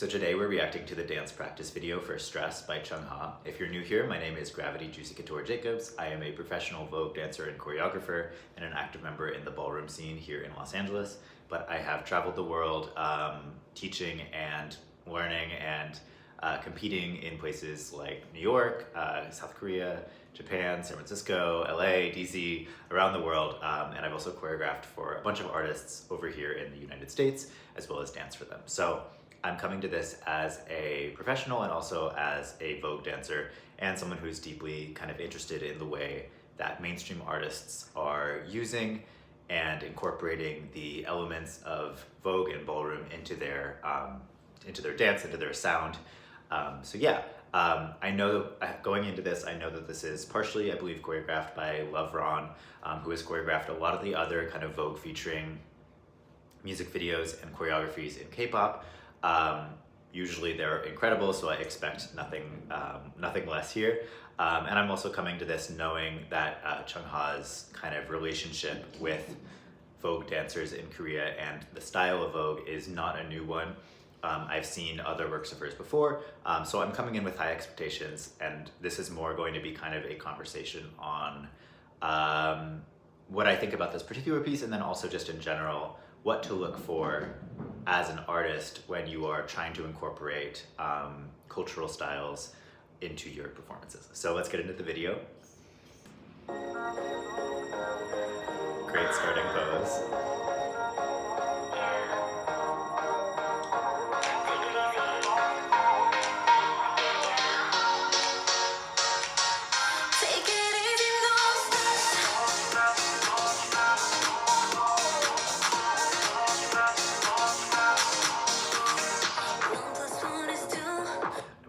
So today we're reacting to the dance practice video for Stress by Chung. If you're new here, my name is Gravity Juicy Couture Jacobs. I am a professional Vogue dancer and choreographer and an active member in the ballroom scene here in Los Angeles. But I have traveled the world teaching and learning and competing in places like New York, South Korea, Japan, San Francisco, LA, DC, around the world. And I've also choreographed for a bunch of artists over here in the United States, as well as dance for them. So I'm coming to this as a professional and also as a Vogue dancer and someone who's deeply kind of interested in the way that mainstream artists are using and incorporating the elements of Vogue and ballroom into their dance, into their sound. I know going into this, I know that this is partially, I believe, choreographed by Love Ron, who has choreographed a lot of the other kind of Vogue featuring music videos and choreographies in K-pop. Usually they're incredible, so I expect nothing less here. And I'm also coming to this knowing that Chung Ha's kind of relationship with Vogue dancers in Korea and the style of Vogue is not a new one. I've seen other works of hers before, so I'm coming in with high expectations, and this is more going to be kind of a conversation on what I think about this particular piece, and then also just in general, what to look for as an artist when you are trying to incorporate cultural styles into your performances. So let's get into the video. Great starting pose.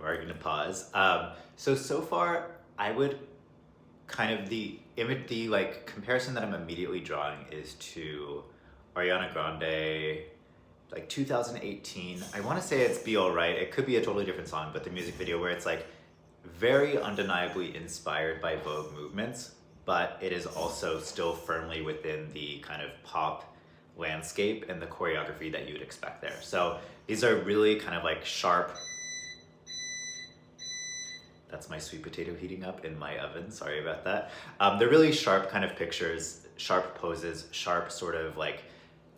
We're gonna pause. So far, I would kind of the like comparison that I'm immediately drawing is to Ariana Grande, like 2018. I want to say it's Be Alright. It could be a totally different song, but the music video where it's like very undeniably inspired by Vogue movements, but it is also still firmly within the kind of pop landscape and the choreography that you would expect there. So these are really kind of like sharp. That's my sweet potato heating up in my oven, sorry about that. They're really sharp kind of pictures, sharp poses, sharp sort of like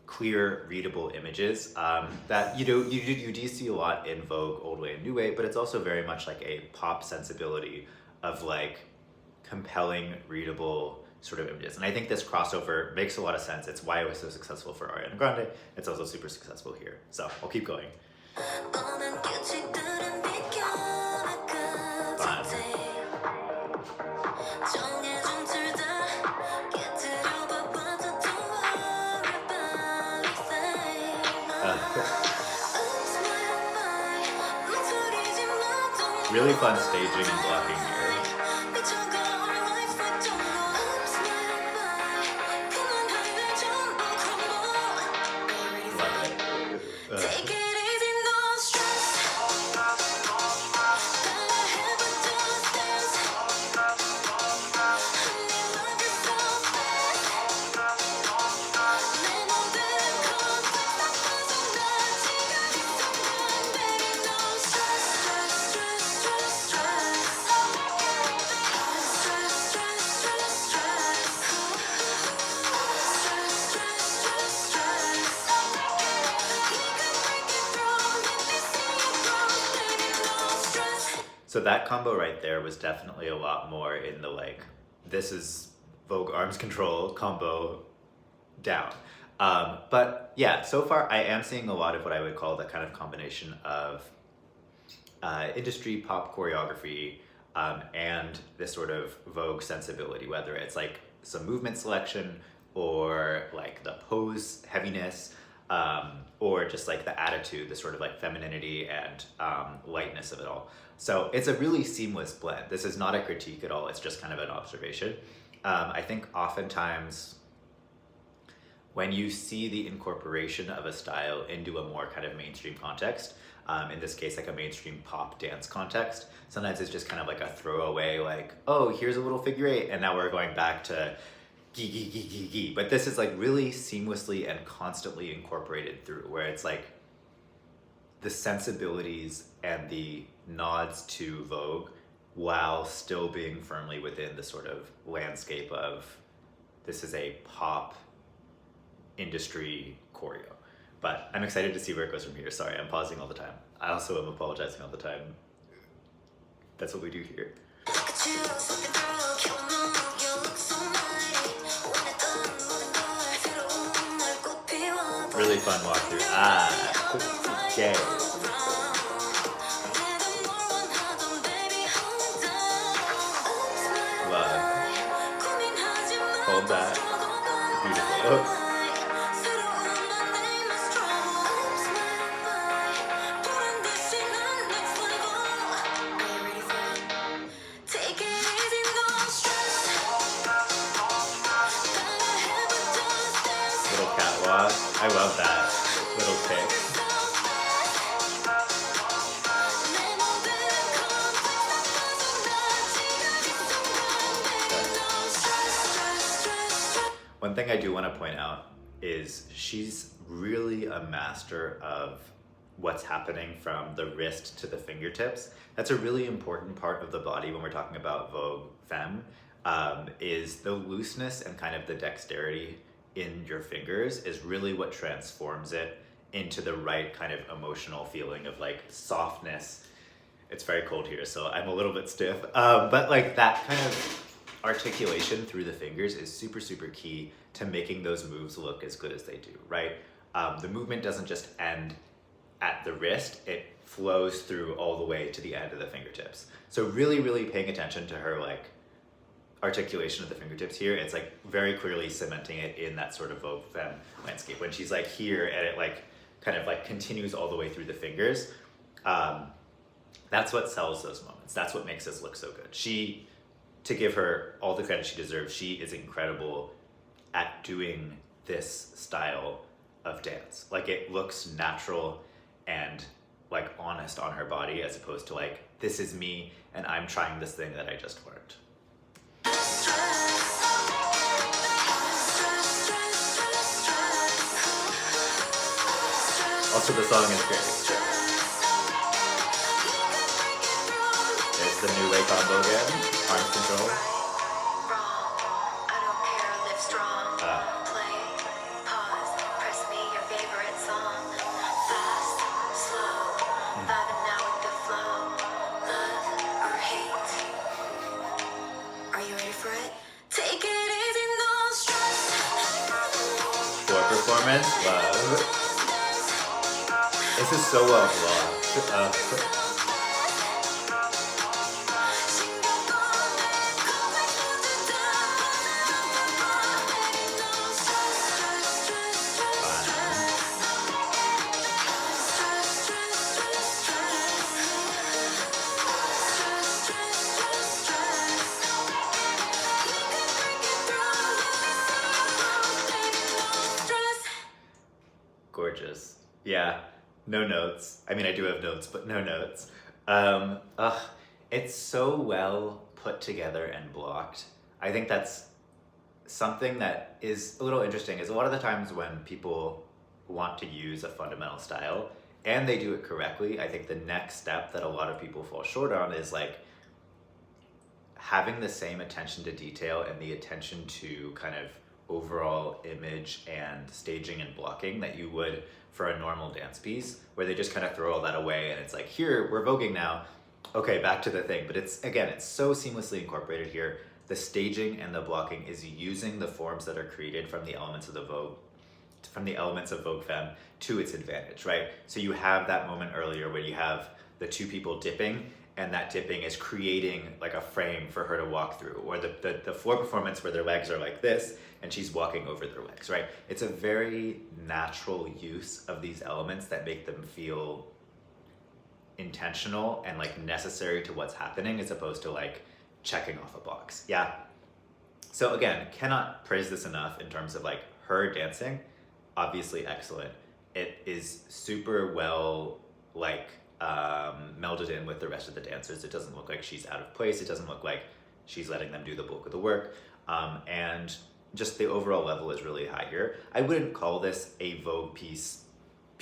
clear, readable images that you do see a lot in Vogue, Old Way and New Way, but it's also very much like a pop sensibility of like compelling, readable sort of images. And I think this crossover makes a lot of sense. It's why it was so successful for Ariana Grande. It's also super successful here. So I'll keep going. Really fun staging and blocking here. Love it. So that combo right there was definitely a lot more in the like, this is Vogue arms control combo down. But yeah, so far I am seeing a lot of what I would call the kind of combination of industry pop choreography and this sort of Vogue sensibility, whether it's like some movement selection or like the pose heaviness, or just like the attitude, the sort of like femininity and lightness of it all. So it's a really seamless blend. This is not a critique at all, it's just kind of an observation. I think oftentimes when you see the incorporation of a style into a more kind of mainstream context, in this case like a mainstream pop dance context, sometimes it's just kind of like a throwaway like, oh, here's a little figure eight and now we're going back to gee, gee, gee, gee, gee. But this is like really seamlessly and constantly incorporated through, where it's like the sensibilities and the nods to Vogue while still being firmly within the sort of landscape of this is a pop industry choreo. But I'm excited to see where it goes from here. Sorry, I'm pausing all the time. I also am apologizing all the time. That's what we do here. Really fun walkthrough. Okay. Love. Hold that. Beautiful. Little catwalk. I love that little pick. One thing I do want to point out is she's really a master of what's happening from the wrist to the fingertips. That's a really important part of the body when we're talking about Vogue Femme, is the looseness and kind of the dexterity in your fingers is really what transforms it into the right kind of emotional feeling of like softness. It's very cold here, so I'm a little bit stiff, but like that kind of articulation through the fingers is super, super key to making those moves look as good as they do, right? The movement doesn't just end at the wrist, it flows through all the way to the end of the fingertips. So really, really paying attention to her like articulation of the fingertips here. It's like very clearly cementing it in that sort of Vogue Femme landscape. When she's like here and it like kind of like continues all the way through the fingers, that's what sells those moments. That's what makes this look so good. She, to give her all the credit she deserves, she is incredible at doing this style of dance. Like it looks natural and like honest on her body as opposed to like, this is me and I'm trying this thing that I just learned. Also, the song is great. There's the new way combo again, arms control. Floor performance, love. This is so well blocked. Gorgeous. Yeah. No notes. I mean, I do have notes, but no notes. It's so well put together and blocked. I think that's something that is a little interesting, is a lot of the times when people want to use a fundamental style and they do it correctly, I think the next step that a lot of people fall short on is like having the same attention to detail and the attention to kind of overall image and staging and blocking that you would for a normal dance piece, where they just kind of throw all that away and it's like, here, we're voguing now. Okay, back to the thing. But it's, again, it's so seamlessly incorporated here. The staging and the blocking is using the forms that are created from the elements of the Vogue, from the elements of Vogue Femme to its advantage, right? So you have that moment earlier where you have the two people dipping, and that dipping is creating like a frame for her to walk through, or the floor performance where their legs are like this and she's walking over their legs, right? It's a very natural use of these elements that make them feel intentional and like necessary to what's happening, as opposed to like checking off a box. Yeah. So again, cannot praise this enough in terms of like her dancing, obviously excellent. It is super well like melded in with the rest of the dancers. It doesn't look like she's out of place. It doesn't look like she's letting them do the bulk of the work. And just the overall level is really high here. I wouldn't call this a Vogue piece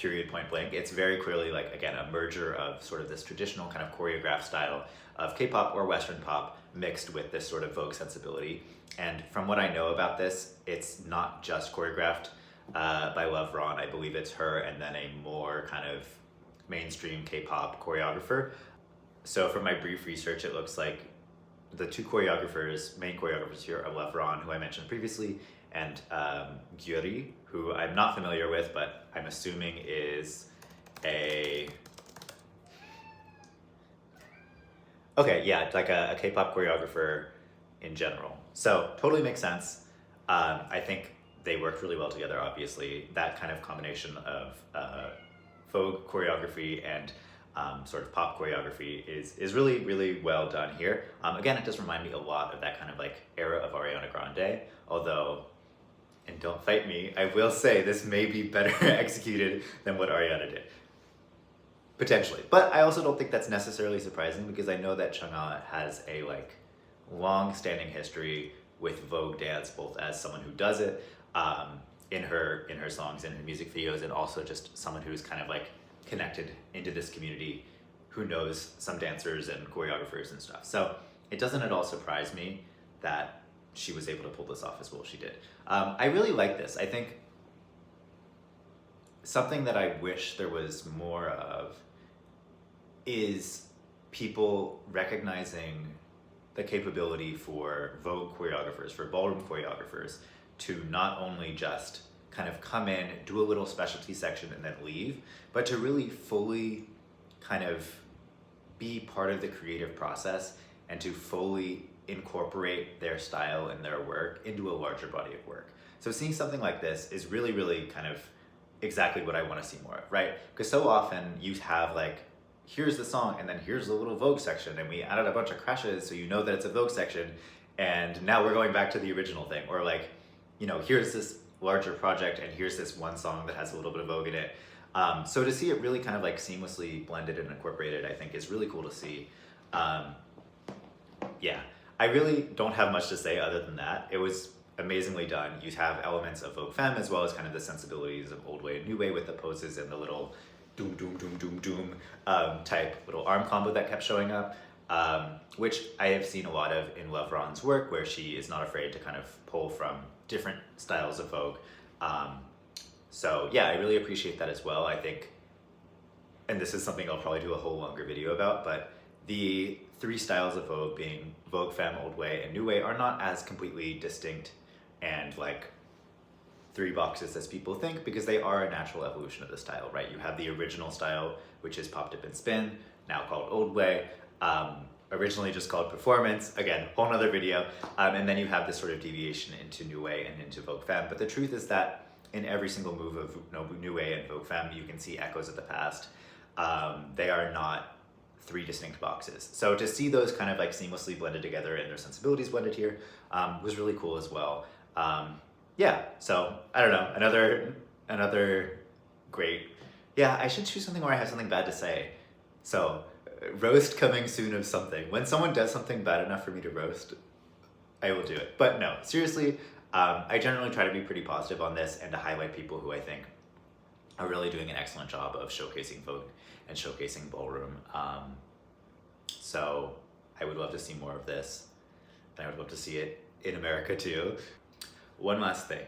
period, point blank. It's very clearly like, again, a merger of sort of this traditional kind of choreographed style of K-pop or Western pop mixed with this sort of Vogue sensibility. And from what I know about this, it's not just choreographed by Love Ron. I believe it's her and then a more kind of mainstream K-pop choreographer. So from my brief research, it looks like the two choreographers, main choreographers here are Love Ron, who I mentioned previously, and Gyuri, who I'm not familiar with, but I'm assuming is a... Okay, yeah, like a K-pop choreographer in general. So totally makes sense. I think they worked really well together, obviously. That kind of combination of Vogue choreography and sort of pop choreography is really, really well done here. Again, it does remind me a lot of that kind of like era of Ariana Grande, although, and don't fight me, I will say this may be better executed than what Ariana did. Potentially. But I also don't think that's necessarily surprising because I know that CHUNG has a like long-standing history with Vogue dance, both as someone who does it in her songs, in her music videos, and also just someone who's kind of like connected into this community, who knows some dancers and choreographers and stuff. So it doesn't at all surprise me that she was able to pull this off as well as she did. I really like this. I think something that I wish there was more of is people recognizing the capability for Vogue choreographers, for ballroom choreographers, to not only just kind of come in, do a little specialty section and then leave, but to really fully kind of be part of the creative process and to fully incorporate their style and their work into a larger body of work. So seeing something like this is really, really kind of exactly what I want to see more of, right? Because so often you have like, here's the song and then here's the little Vogue section and we added a bunch of crashes so you know that it's a Vogue section and now we're going back to the original thing. Or like, you know, here's this larger project and here's this one song that has a little bit of Vogue in it. So to see it really kind of like seamlessly blended and incorporated, I think is really cool to see. Yeah, I really don't have much to say other than that. It was amazingly done. You have elements of Vogue Femme as well as kind of the sensibilities of Old Way and New Way with the poses and the little doom, doom, doom, doom, doom type little arm combo that kept showing up, which I have seen a lot of in Love Ron's work, where she is not afraid to kind of pull from different styles of Vogue. So yeah, I really appreciate that as well. I think, and this is something I'll probably do a whole longer video about, but the three styles of Vogue being Vogue Femme, Old Way, and New Way are not as completely distinct and like three boxes as people think, because they are a natural evolution of the style, right? You have the original style, which is Pop, Dip, and Spin, now called Old Way, originally just called Performance, again, whole nother video, and then you have this sort of deviation into New Way and into Vogue Femme. But the truth is that in every single move of New Way and Vogue Femme, you can see echoes of the past. They are not three distinct boxes. So to see those kind of like seamlessly blended together and their sensibilities blended here was really cool as well. Yeah, so I don't know, another great, yeah, I should choose something where I have something bad to say. So roast coming soon of something. When someone does something bad enough for me to roast, I will do it. But no, seriously, I generally try to be pretty positive on this and to highlight people who I think are really doing an excellent job of showcasing Vogue and showcasing ballroom. So I would love to see more of this, and I would love to see it in America too. One last thing.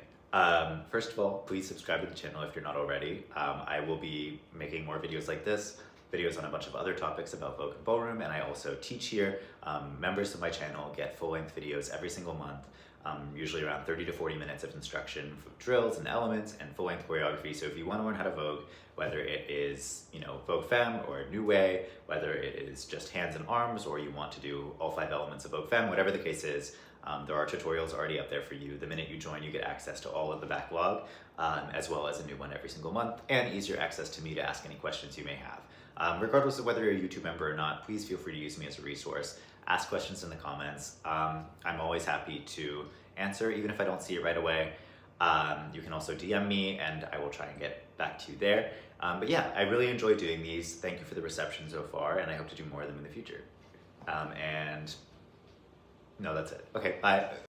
First of all, please subscribe to the channel if you're not already. I will be making more videos like this, videos on a bunch of other topics about Vogue and ballroom, and I also teach here. Members of my channel get full-length videos every single month, usually around 30 to 40 minutes of instruction, drills and elements, and full-length choreography. So if you want to learn how to Vogue, whether it is, you know, Vogue Femme or New Way, whether it is just hands and arms, or you want to do all 5 elements of Vogue Femme, whatever the case is, there are tutorials already up there for you. The minute you join, you get access to all of the backlog, as well as a new one every single month, and easier access to me to ask any questions you may have. Regardless of whether you're a YouTube member or not, please feel free to use me as a resource. Ask questions in the comments. I'm always happy to answer, even if I don't see it right away. You can also DM me, and I will try and get back to you there. But yeah, I really enjoy doing these. Thank you for the reception so far, and I hope to do more of them in the future. And no, that's it. Okay, bye.